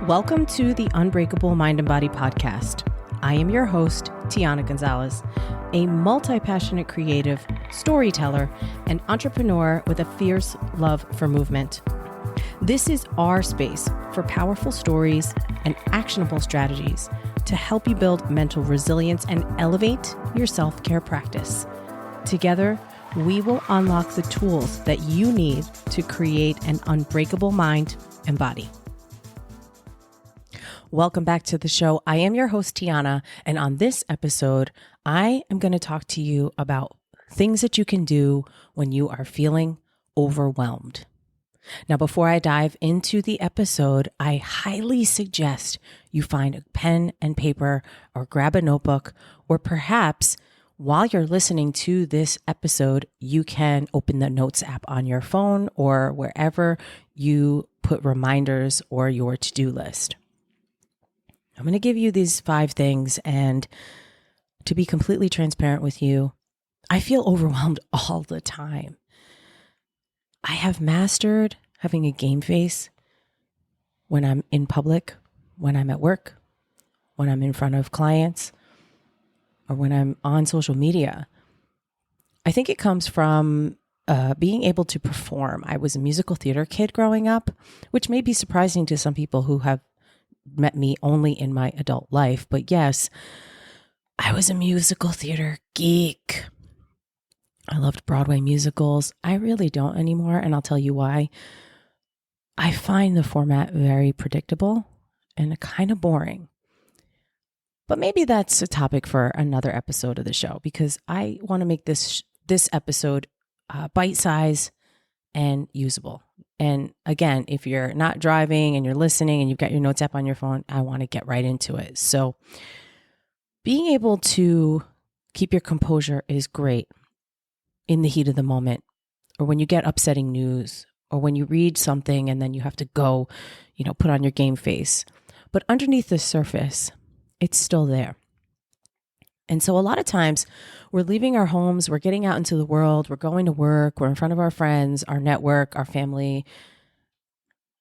Welcome to the Unbreakable Mind and Body podcast. I am your host, Tiana Gonzalez, a multi-passionate creative, storyteller, and entrepreneur with a fierce love for movement. This is our space for powerful stories and actionable strategies to help you build mental resilience and elevate your self-care practice. Together, we will unlock the tools that you need to create an unbreakable mind and body. Welcome back to the show. I am your host, Tiana, and on this episode, I am going to talk to you about things that you can do when you are feeling overwhelmed. Now, before I dive into the episode, I highly suggest you find a pen and paper or grab a notebook, or perhaps while you're listening to this episode, you can open the Notes app on your phone or wherever you put reminders or your to-do list. I'm going to give you these 5 things, and to be completely transparent with you, I feel overwhelmed all the time. I have mastered having a game face when I'm in public, when I'm at work, when I'm in front of clients, or when I'm on social media. I think it comes from being able to perform. I was a musical theater kid growing up, which may be surprising to some people who have met me only in my adult life. But yes, I was a musical theater geek. I loved Broadway musicals. I really don't anymore, and I'll tell you why. I find the format very predictable and kind of boring. But maybe that's a topic for another episode of the show, because I want to make this episode bite-sized and usable. And again, if you're not driving and you're listening and you've got your Notes app on your phone, I want to get right into it. So being able to keep your composure is great in the heat of the moment, or when you get upsetting news, or when you read something and then you have to go, put on your game face. But underneath the surface, it's still there. And so a lot of times we're leaving our homes, we're getting out into the world, we're going to work, we're in front of our friends, our network, our family.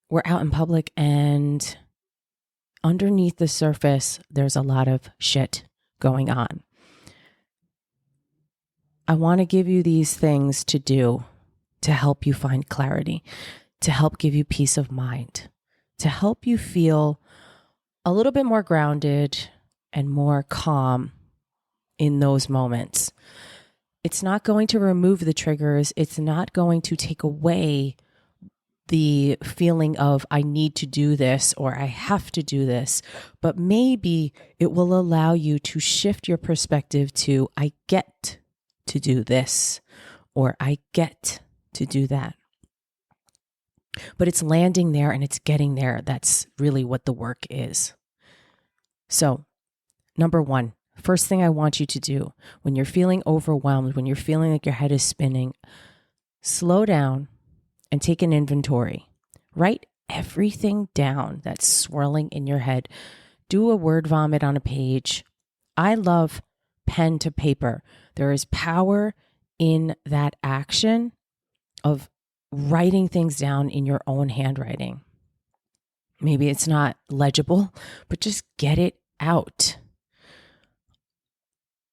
We're out in public, and underneath the surface, there's a lot of shit going on. I want to give you these things to do to help you find clarity, to help give you peace of mind, to help you feel a little bit more grounded and more calm in those moments. It's not going to remove the triggers. It's not going to take away the feeling of I need to do this or I have to do this, but maybe it will allow you to shift your perspective to I get to do this or I get to do that. But it's landing there and it's getting there. That's really what the work is. So, number 1, first thing I want you to do when you're feeling overwhelmed, when you're feeling like your head is spinning, slow down and take an inventory. Write everything down that's swirling in your head. Do a word vomit on a page. I love pen to paper. There is power in that action of writing things down in your own handwriting. Maybe it's not legible, but just get it out.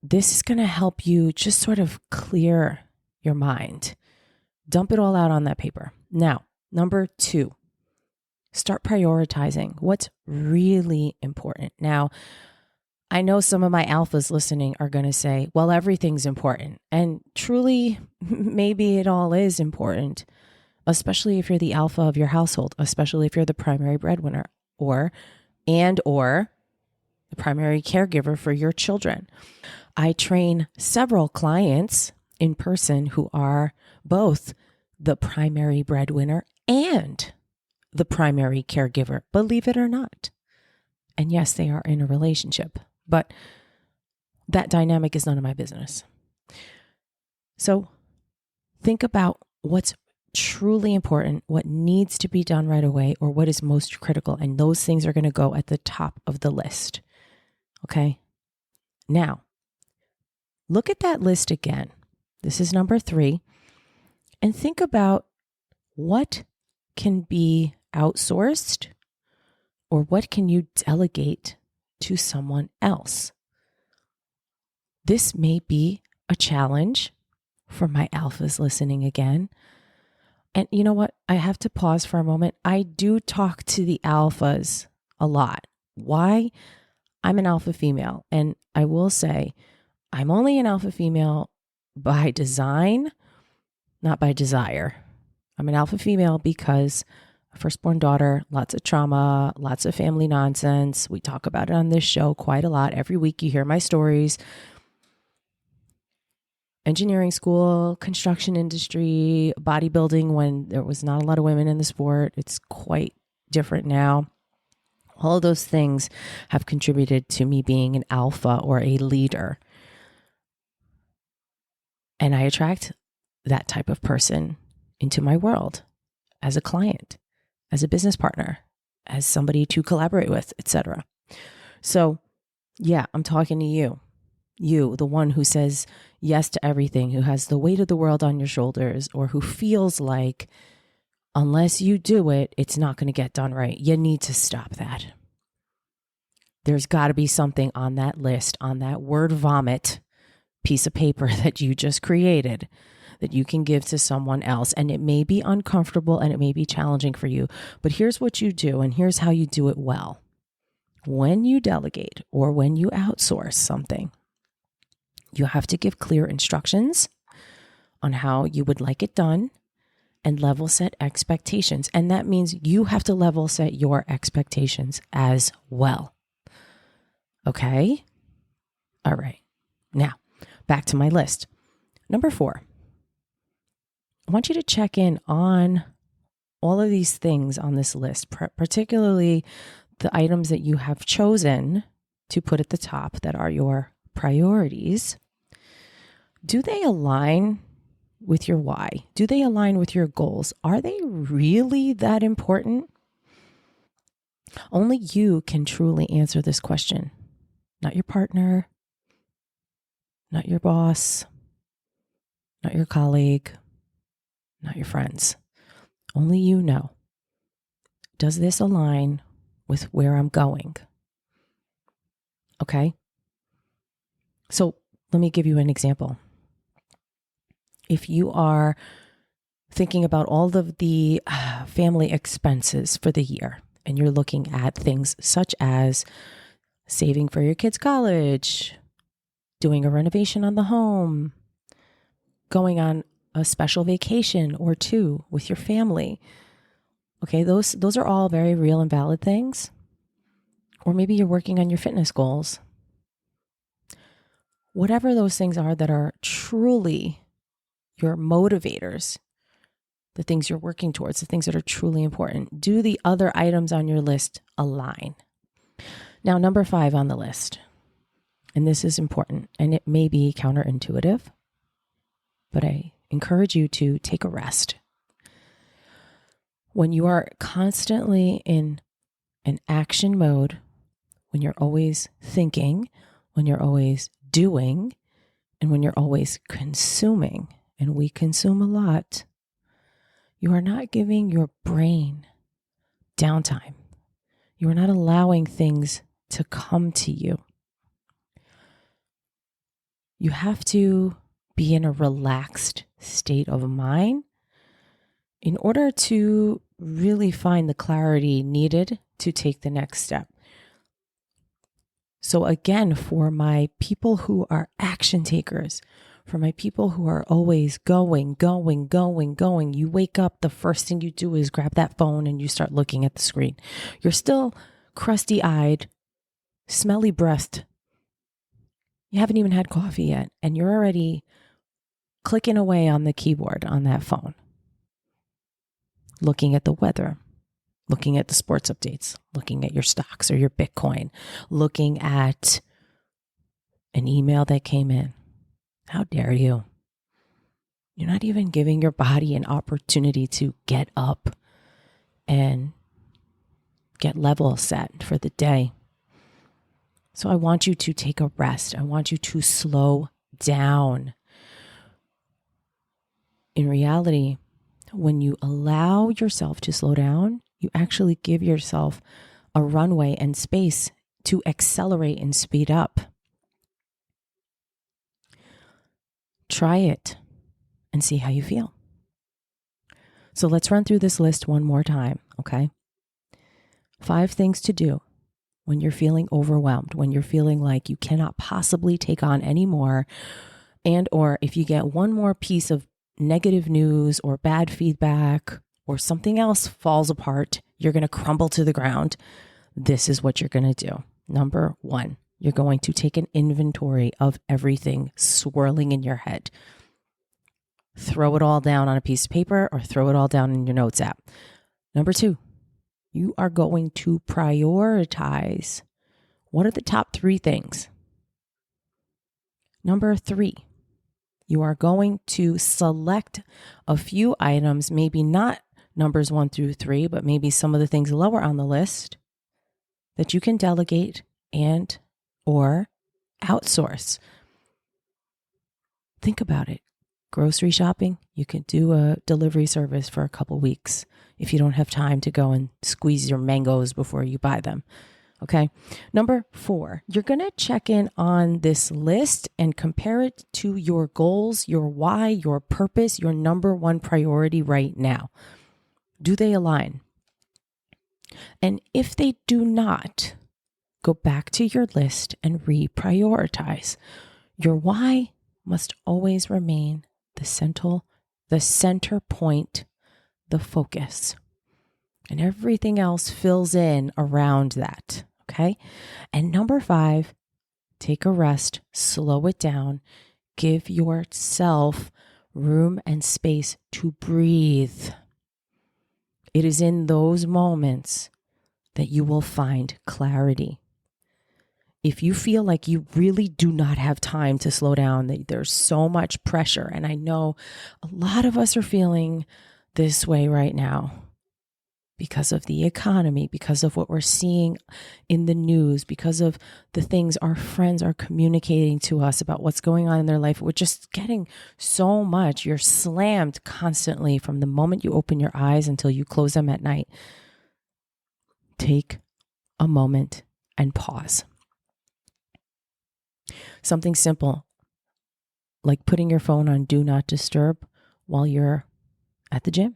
This is going to help you just sort of clear your mind. Dump it all out on that paper. Now, number 2, start prioritizing what's really important. Now, I know some of my alphas listening are going to say, well, everything's important. And truly, maybe it all is important, especially if you're the alpha of your household, especially if you're the primary breadwinner or the primary caregiver for your children. I train several clients in person who are both the primary breadwinner and the primary caregiver, believe it or not. And yes, they are in a relationship, but that dynamic is none of my business. So think about what's truly important, what needs to be done right away, or what is most critical. And those things are going to go at the top of the list. Okay? Now, look at that list again. This is number 3. And think about what can be outsourced Or what can you delegate to someone else? This may be a challenge for my alphas listening again. And you know what? I have to pause for a moment. I do talk to the alphas a lot. Why? I'm an alpha female. And I will say, I'm only an alpha female by design, not by desire. I'm an alpha female because a firstborn daughter, lots of trauma, lots of family nonsense. We talk about it on this show quite a lot. Every week you hear my stories. Engineering school, construction industry, bodybuilding when there was not a lot of women in the sport. It's quite different now. All of those things have contributed to me being an alpha or a leader. And I attract that type of person into my world as a client, as a business partner, as somebody to collaborate with, etc. So yeah, I'm talking to you. You, the one who says yes to everything, who has the weight of the world on your shoulders, or who feels like unless you do it, it's not going to get done right. You need to stop that. There's got to be something on that list, on that word vomit piece of paper that you just created that you can give to someone else. And it may be uncomfortable and it may be challenging for you, but here's what you do and here's how you do it well. When you delegate or when you outsource something, you have to give clear instructions on how you would like it done and level set expectations. And that means you have to level set your expectations as well. Okay? All right. Now, back to my list. Number 4, I want you to check in on all of these things on this list, particularly the items that you have chosen to put at the top that are your priorities. Do they align with your why? Do they align with your goals? Are they really that important? Only you can truly answer this question. Not your partner, not your boss, not your colleague, not your friends. Only you know. Does this align with where I'm going? Okay? So let me give you an example. If you are thinking about all of the family expenses for the year, and you're looking at things such as saving for your kids' college, doing a renovation on the home, going on a special vacation or two with your family. Okay, those are all very real and valid things. Or maybe you're working on your fitness goals. Whatever those things are that are truly your motivators, the things you're working towards, the things that are truly important, do the other items on your list align? Now, number 5 on the list, and this is important, and it may be counterintuitive, but I encourage you to take a rest. When you are constantly in an action mode, when you're always thinking, when you're always doing, and when you're always consuming, and we consume a lot, you are not giving your brain downtime. You are not allowing things to come to you. You have to be in a relaxed state of mind in order to really find the clarity needed to take the next step. So again, for my people who are action takers, for my people who are always going, you wake up, the first thing you do is grab that phone and you start looking at the screen. You're still crusty-eyed, smelly-breathed. You haven't even had coffee yet, and you're already clicking away on the keyboard on that phone, looking at the weather, looking at the sports updates, looking at your stocks or your Bitcoin, looking at an email that came in. How dare you? You're not even giving your body an opportunity to get up and get level set for the day. So I want you to take a rest. I want you to slow down. In reality, when you allow yourself to slow down, you actually give yourself a runway and space to accelerate and speed up. Try it and see how you feel. So let's run through this list one more time, okay? 5 things to do when you're feeling overwhelmed, when you're feeling like you cannot possibly take on any more, and or if you get one more piece of negative news or bad feedback or something else falls apart, you're going to crumble to the ground. This is what you're going to do. Number 1, you're going to take an inventory of everything swirling in your head. Throw it all down on a piece of paper or throw it all down in your notes app. Number 2, you are going to prioritize. What are the top 3 things? Number 3, you are going to select a few items, maybe not numbers 1 through 3, but maybe some of the things lower on the list that you can delegate and or outsource. Think about it. Grocery shopping, you can do a delivery service for a couple weeks if you don't have time to go and squeeze your mangoes before you buy them. Okay. Number 4, you're going to check in on this list and compare it to your goals, your why, your purpose, your number 1 priority right now. Do they align? And if they do not, go back to your list and reprioritize. Your why must always remain the center point, the focus. And everything else fills in around that, okay? And number 5, take a rest, slow it down, give yourself room and space to breathe. It is in those moments that you will find clarity. If you feel like you really do not have time to slow down, that there's so much pressure, and I know a lot of us are feeling this way right now because of the economy, because of what we're seeing in the news, because of the things our friends are communicating to us about what's going on in their life. We're just getting so much. You're slammed constantly from the moment you open your eyes until you close them at night. Take a moment and pause. Something simple, like putting your phone on Do Not Disturb while you're at the gym.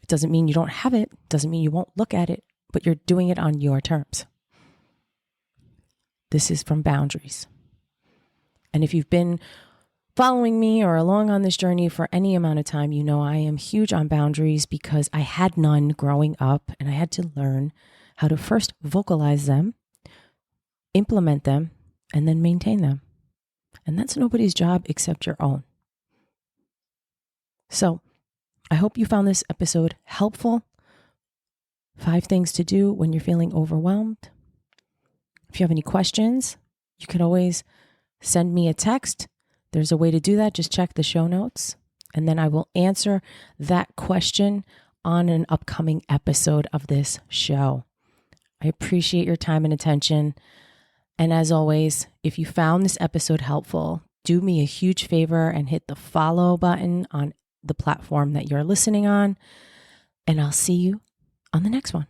It doesn't mean you don't have it, doesn't mean you won't look at it, but you're doing it on your terms. This is from boundaries. And if you've been following me or along on this journey for any amount of time, you know I am huge on boundaries because I had none growing up, and I had to learn how to first vocalize them, implement them, and then maintain them. And that's nobody's job except your own. So I hope you found this episode helpful. 5 things to do when you're feeling overwhelmed. If you have any questions, you can always send me a text. There's a way to do that. Just check the show notes, and then I will answer that question on an upcoming episode of this show. I appreciate your time and attention. And as always, if you found this episode helpful, do me a huge favor and hit the follow button on the platform that you're listening on. And I'll see you on the next one.